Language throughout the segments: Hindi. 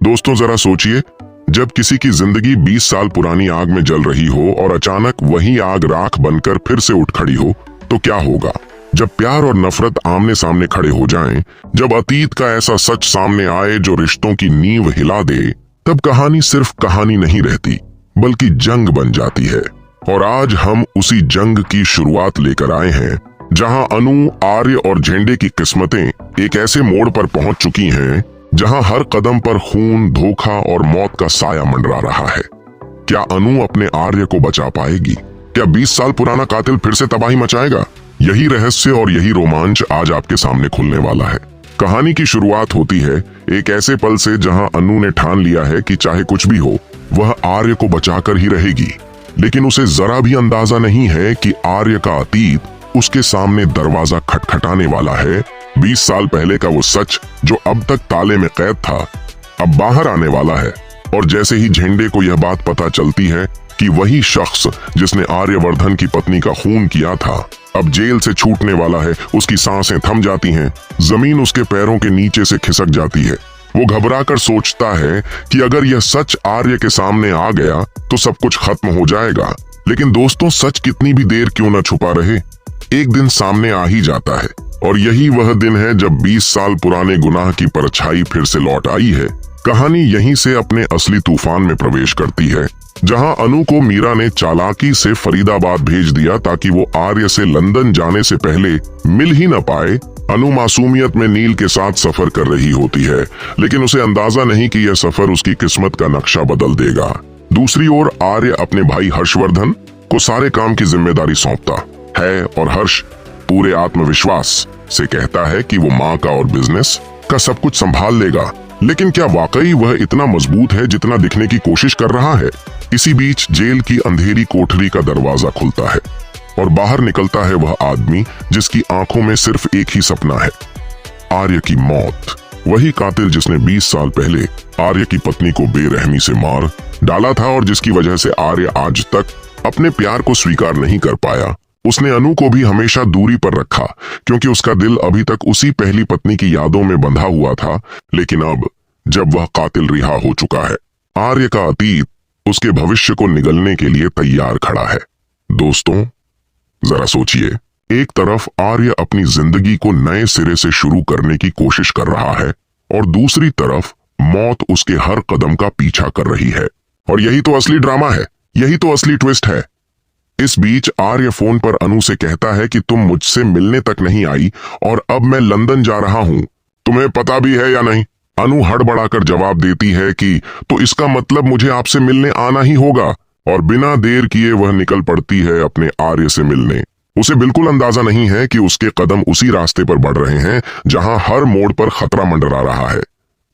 दोस्तों जरा सोचिए, जब किसी की जिंदगी 20 साल पुरानी आग में जल रही हो और अचानक वही आग राख बनकर फिर से उठ खड़ी हो तो क्या होगा। जब प्यार और नफरत आमने सामने खड़े हो जाएं, जब अतीत का ऐसा सच सामने आए जो रिश्तों की नींव हिला दे, तब कहानी सिर्फ कहानी नहीं रहती बल्कि जंग बन जाती है। और आज हम उसी जंग की शुरुआत लेकर आए हैं, जहां अनु, आर्य और झेंडे की किस्मतें एक ऐसे मोड़ पर पहुंच चुकी हैं जहां हर कदम पर खून, धोखा और मौत का साया मंडरा रहा है। क्या अनु अपने आर्य को बचा पाएगी? क्या 20 साल पुराना कातिल फिर से तबाही मचाएगा? यही रहस्य और यही रोमांच आज आपके सामने खुलने वाला है। कहानी की शुरुआत होती है एक ऐसे पल से जहां अनु ने ठान लिया है कि चाहे कुछ भी हो वह आर्य को बचाकर ही रहेगी। लेकिन उसे जरा भी अंदाजा नहीं है कि आर्य का अतीत उसके सामने दरवाजा खटखटाने वाला है। 20 साल पहले का वो सच जो अब तक ताले में कैद था, अब बाहर आने वाला है। और जैसे ही झेंडे को यह बात पता चलती है कि वही शख्स जिसने आर्यवर्धन की पत्नी का खून किया था अब जेल से छूटने वाला है, उसकी सांसें थम जाती हैं, जमीन उसके पैरों के नीचे से खिसक जाती है। वो घबराकर सोचता है कि अगर यह सच आर्य के सामने आ गया तो सब कुछ खत्म हो जाएगा। लेकिन दोस्तों, सच कितनी भी देर क्यों न छुपा रहे, एक दिन सामने आ ही जाता है। और यही वह दिन है जब 20 साल पुराने गुनाह की परछाई फिर से लौट आई है। कहानी यहीं से अपने असली तूफान में प्रवेश करती है, जहां अनु को मीरा ने चालाकी से फरीदाबाद भेज दिया ताकि वो आर्य से लंदन जाने से पहले मिल ही न पाए। अनु मासूमियत में नील के साथ सफर कर रही होती है, लेकिन उसे अंदाजा नहीं कि यह सफर उसकी किस्मत का नक्शा बदल देगा। दूसरी ओर आर्य अपने भाई हर्षवर्धन को सारे काम की जिम्मेदारी सौंपता है और हर्ष पूरे आत्मविश्वास से कहता है कि वो माँ का और बिजनेस का सब कुछ संभाल लेगा। लेकिन क्या वाकई वह इतना मजबूत है जितना दिखने की कोशिश कर रहा है? इसी बीच जेल की अंधेरी कोठरी का दरवाजा खुलता है और बाहर निकलता है वह आदमी जिसकी आंखों में सिर्फ एक ही सपना है, आर्य की मौत। वही कातिल जिसने 20 साल पहले आर्य की पत्नी को बेरहमी से मार डाला था और जिसकी वजह से आर्य आज तक अपने प्यार को स्वीकार नहीं कर पाया। उसने अनु को भी हमेशा दूरी पर रखा क्योंकि उसका दिल अभी तक उसी पहली पत्नी की यादों में बंधा हुआ था। लेकिन अब जब वह कातिल रिहा हो चुका है, आर्य का अतीत उसके भविष्य को निगलने के लिए तैयार खड़ा है। दोस्तों जरा सोचिए, एक तरफ आर्य अपनी जिंदगी को नए सिरे से शुरू करने की कोशिश कर रहा है और दूसरी तरफ मौत उसके हर कदम का पीछा कर रही है। और यही तो असली ड्रामा है, यही तो असली ट्विस्ट है। इस बीच आर्य फोन पर अनु से कहता है कि तुम मुझसे मिलने तक नहीं आई और अब मैं लंदन जा रहा हूं, तुम्हें पता भी है या नहीं? अनु हड़बड़ाकर जवाब देती है कि तो इसका मतलब मुझे आपसे मिलने आना ही होगा। और बिना देर किए वह निकल पड़ती है अपने आर्य से मिलने। उसे बिल्कुल अंदाजा नहीं है कि उसके कदम उसी रास्ते पर बढ़ रहे हैं जहां हर मोड़ पर खतरा मंडरा रहा है।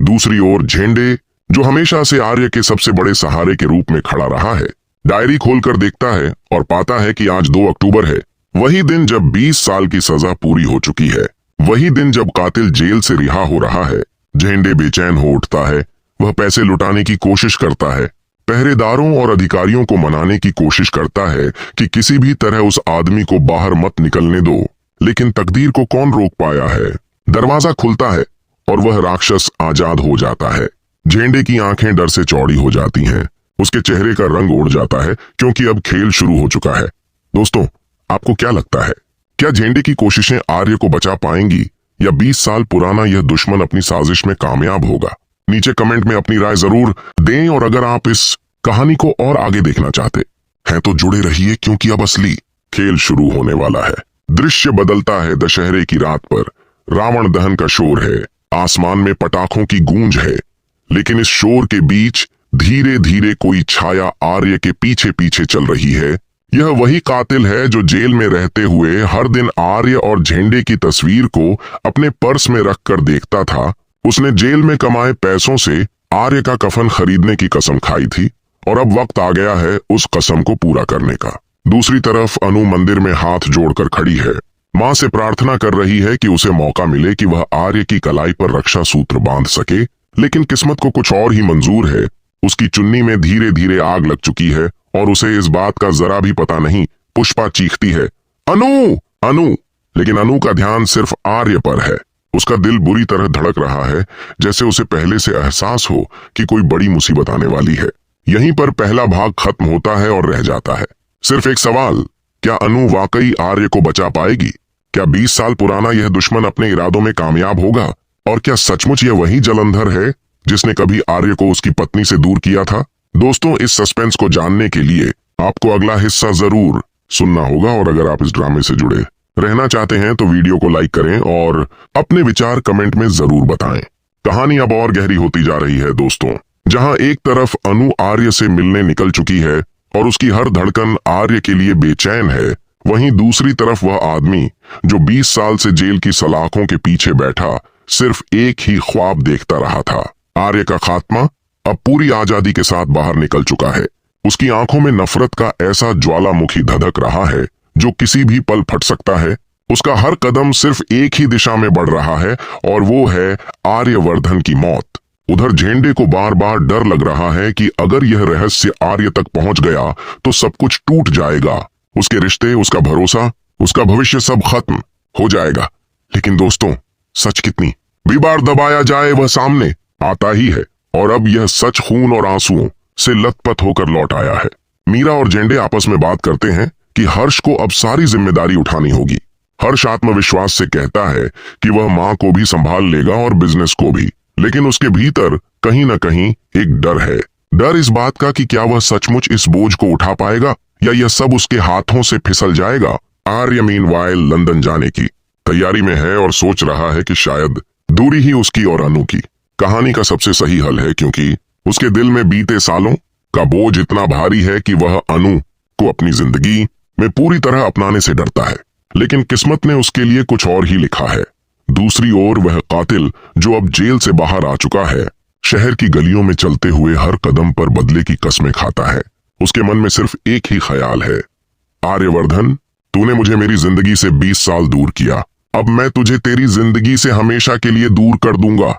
दूसरी ओर झेंडे, जो हमेशा से आर्य के सबसे बड़े सहारे के रूप में खड़ा रहा है, डायरी खोलकर देखता है और पाता है कि आज 2 अक्टूबर है, वही दिन जब 20 साल की सजा पूरी हो चुकी है, वही दिन जब कातिल जेल से रिहा हो रहा है। झेंडे बेचैन हो उठता है, वह पैसे लुटाने की कोशिश करता है, पहरेदारों और अधिकारियों को मनाने की कोशिश करता है कि किसी भी तरह उस आदमी को बाहर मत निकलने दो। लेकिन तकदीर को कौन रोक पाया है? दरवाजा खुलता है और वह राक्षस आजाद हो जाता है। झेंडे की आंखें डर से चौड़ी हो जाती हैं, उसके चेहरे का रंग उड़ जाता है क्योंकि अब खेल शुरू हो चुका है। दोस्तों, आपको क्या लगता है, क्या झेंडे की कोशिशें आर्य को बचा पाएंगी या 20 साल पुराना यह दुश्मन अपनी साजिश में कामयाब होगा? नीचे कमेंट में अपनी राय जरूर दें। और अगर आप इस कहानी को और आगे देखना चाहते हैं तो जुड़े रहिए, क्योंकि अब असली खेल शुरू होने वाला है। दृश्य बदलता है दशहरे की रात पर। रावण दहन का शोर है, आसमान में पटाखों की गूंज है, लेकिन इस शोर के बीच धीरे धीरे कोई छाया आर्य के पीछे पीछे चल रही है। यह वही कातिल है जो जेल में रहते हुए हर दिन आर्य और झेंडे की तस्वीर को अपने पर्स में रखकर देखता था। उसने जेल में कमाए पैसों से आर्य का कफन खरीदने की कसम खाई थी और अब वक्त आ गया है उस कसम को पूरा करने का। दूसरी तरफ अनु मंदिर में हाथ जोड़कर खड़ी है, माँ से प्रार्थना कर रही है कि उसे मौका मिले कि वह आर्य की कलाई पर रक्षा सूत्र बांध सके। लेकिन किस्मत को कुछ और ही मंजूर है। उसकी चुन्नी में धीरे धीरे आग लग चुकी है और उसे इस बात का जरा भी पता नहीं। पुष्पा चीखती है, अनु अनु, लेकिन अनु का ध्यान सिर्फ आर्य पर है उसका दिल बुरी तरह धड़क रहा है, जैसे उसे पहले से एहसास हो कि कोई बड़ी मुसीबत आने वाली है। यहीं पर पहला भाग खत्म होता है और रह जाता है सिर्फ एक सवाल, क्या अनु वाकई आर्य को बचा पाएगी? क्या 20 साल पुराना यह दुश्मन अपने इरादों में कामयाब होगा? और क्या सचमुच यह वही जलंधर है जिसने कभी आर्य को उसकी पत्नी से दूर किया था? दोस्तों, इस सस्पेंस को जानने के लिए आपको अगला हिस्सा जरूर सुनना होगा, और अगर आप इस ड्रामे से जुड़े रहना चाहते हैं तो वीडियो को लाइक करें और अपने विचार कमेंट में जरूर बताएं। कहानी अब और गहरी होती जा रही है दोस्तों, जहां एक तरफ अनु आर्य से मिलने निकल चुकी है और उसकी हर धड़कन आर्य के लिए बेचैन है, वहीं दूसरी तरफ वह आदमी जो 20 साल से जेल की सलाखों के पीछे बैठा सिर्फ एक ही ख्वाब देखता रहा था। आर्य का खात्मा अब पूरी आजादी के साथ बाहर निकल चुका है। उसकी आंखों में नफरत का ऐसा ज्वालामुखी धधक रहा है जो किसी भी पल फट सकता है। उसका हर कदम सिर्फ एक ही दिशा में बढ़ रहा है, और वो है आर्यवर्धन की मौत। उधर झेंडे को बार बार डर लग रहा है कि अगर यह रहस्य आर्य तक पहुंच गया तो सब कुछ टूट जाएगा, उसके रिश्ते, उसका भरोसा, उसका भविष्य सब खत्म हो जाएगा। लेकिन दोस्तों, सच कितनी भी बार दबाया जाए वह सामने आता ही है, और अब यह सच खून और आंसुओं से लथपथ होकर लौट आया है। मीरा और झेंडे आपस में बात करते हैं कि हर्ष को अब सारी जिम्मेदारी उठानी होगी। हर्ष आत्मविश्वास से कहता है कि वह मां को भी संभाल लेगा और बिजनेस को भी, लेकिन उसके भीतर कहीं न कहीं एक डर है। डर इस बात का कि क्या वह सचमुच इस बोझ को उठा पाएगा या यह सब उसके हाथों से फिसल जाएगा। आर्य मीनवाइल लंदन जाने की तैयारी में है और सोच रहा है कि शायद दूरी ही उसकी और अनु की कहानी का सबसे सही हल है, क्योंकि उसके दिल में बीते सालों का बोझ इतना भारी है कि वह अनु को अपनी जिंदगी में पूरी तरह अपनाने से डरता है। लेकिन किस्मत ने उसके लिए कुछ और ही लिखा है। दूसरी ओर वह कातिल जो अब जेल से बाहर आ चुका है, शहर की गलियों में चलते हुए हर कदम पर बदले की कस्में खाता है। उसके मन में सिर्फ एक ही ख्याल है, आर्यवर्धन, तूने मुझे मेरी जिंदगी से 20 साल दूर किया, अब मैं तुझे तेरी जिंदगी से हमेशा के लिए दूर कर दूंगा।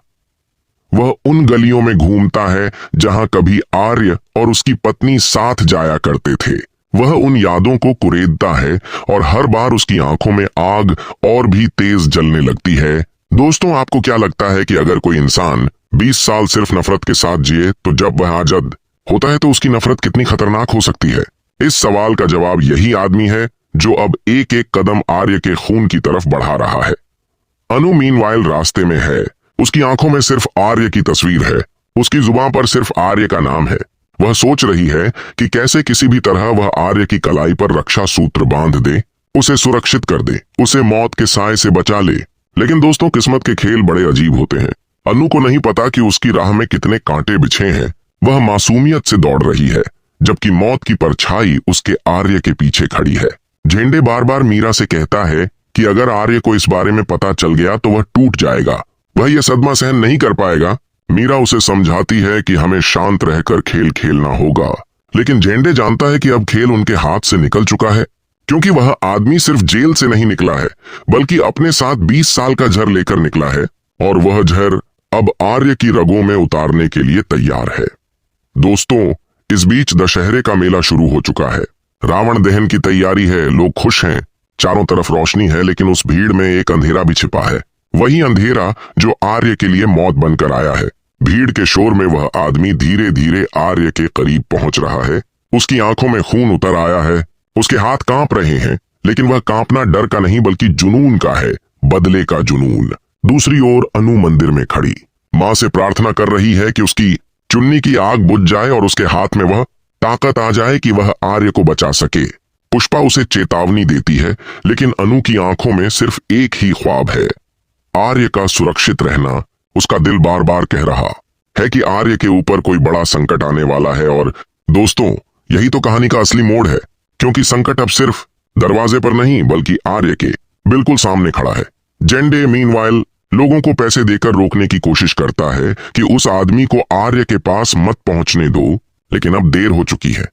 वह उन गलियों में घूमता है जहां कभी आर्य और उसकी पत्नी साथ जाया करते थे। वह उन यादों को कुरेदता है और हर बार उसकी आंखों में आग और भी तेज जलने लगती है। दोस्तों, आपको क्या लगता है कि अगर कोई इंसान 20 साल सिर्फ नफरत के साथ जिए तो जब वह आजाद होता है तो उसकी नफरत कितनी खतरनाक हो सकती है? इस सवाल का जवाब यही आदमी है जो अब एक एक कदम आर्य के खून की तरफ बढ़ा रहा है। अनु मीनवाइल रास्ते में है। उसकी आंखों में सिर्फ आर्य की तस्वीर है, उसकी जुबान पर सिर्फ आर्य का नाम है। वह सोच रही है कि कैसे किसी भी तरह वह आर्य की कलाई पर रक्षा सूत्र बांध दे, उसे सुरक्षित कर दे, उसे मौत के साए से बचा ले। लेकिन दोस्तों, किस्मत के खेल बड़े अजीब होते हैं। अनु को नहीं पता कि उसकी राह में कितने कांटे बिछे हैं। वह मासूमियत से दौड़ रही है, जबकि मौत की परछाई उसके आर्य के पीछे खड़ी है। झेंडे बार बार मीरा से कहता है कि अगर आर्य को इस बारे में पता चल गया तो वह टूट जाएगा, वह यह सदमा सहन नहीं कर पाएगा। मीरा उसे समझाती है कि हमें शांत रहकर खेल खेलना होगा, लेकिन झेंडे जानता है कि अब खेल उनके हाथ से निकल चुका है, क्योंकि वह आदमी सिर्फ जेल से नहीं निकला है, बल्कि अपने साथ 20 साल का जहर लेकर निकला है, और वह जहर अब आर्य की रगों में उतारने के लिए तैयार है। दोस्तों, इस बीच दशहरे का मेला शुरू हो चुका है। रावण दहन की तैयारी है, लोग खुश हैं, चारों तरफ रोशनी है, लेकिन उस भीड़ में एक अंधेरा भी छिपा है। वही अंधेरा जो आर्य के लिए मौत बनकर आया है। भीड़ के शोर में वह आदमी धीरे धीरे आर्य के करीब पहुंच रहा है। उसकी आंखों में खून उतर आया है, उसके हाथ कांप रहे हैं, लेकिन वह कांपना डर का नहीं बल्कि जुनून का है, बदले का जुनून। दूसरी ओर अनु मंदिर में खड़ी मां से प्रार्थना कर रही है कि उसकी चुन्नी की आग बुझ जाए और उसके हाथ में वह ताकत आ जाए कि वह आर्य को बचा सके। पुष्पा उसे चेतावनी देती है, लेकिन अनु की आंखों में सिर्फ एक ही ख्वाब है, आर्य का सुरक्षित रहना। उसका दिल बार बार कह रहा है कि आर्य के ऊपर कोई बड़ा संकट आने वाला है। और दोस्तों, यही तो कहानी का असली मोड़ है, क्योंकि संकट अब सिर्फ दरवाजे पर नहीं बल्कि आर्य के बिल्कुल सामने खड़ा है। झेंडे मीनवाइल लोगों को पैसे देकर रोकने की कोशिश करता है कि उस आदमी को आर्य के पास मत पहुंचने दो, लेकिन अब देर हो चुकी है।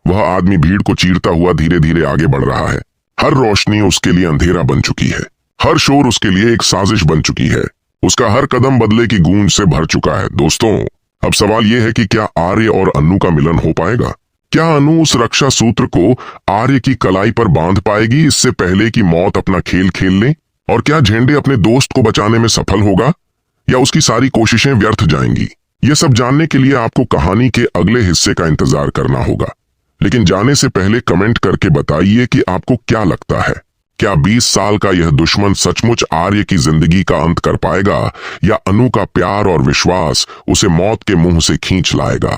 वह आदमी भीड़ को चीरता हुआ धीरे धीरे आगे बढ़ रहा है। हर रोशनी उसके लिए अंधेरा बन चुकी है, हर शोर उसके लिए एक साजिश बन चुकी है, उसका हर कदम बदले की गूंज से भर चुका है। दोस्तों, अब सवाल यह है कि क्या आर्य और अनु का मिलन हो पाएगा? क्या अनु उस रक्षा सूत्र को आर्य की कलाई पर बांध पाएगी इससे पहले कि मौत अपना खेल खेल ले? और क्या झेंडे अपने दोस्त को बचाने में सफल होगा या उसकी सारी कोशिशें व्यर्थ जाएंगी? ये सब जानने के लिए आपको कहानी के अगले हिस्से का इंतजार करना होगा। लेकिन जाने से पहले कमेंट करके बताइए कि आपको क्या लगता है, क्या 20 साल का यह दुश्मन सचमुच आर्य की जिंदगी का अंत कर पाएगा या अनु का प्यार और विश्वास उसे मौत के मुंह से खींच लाएगा?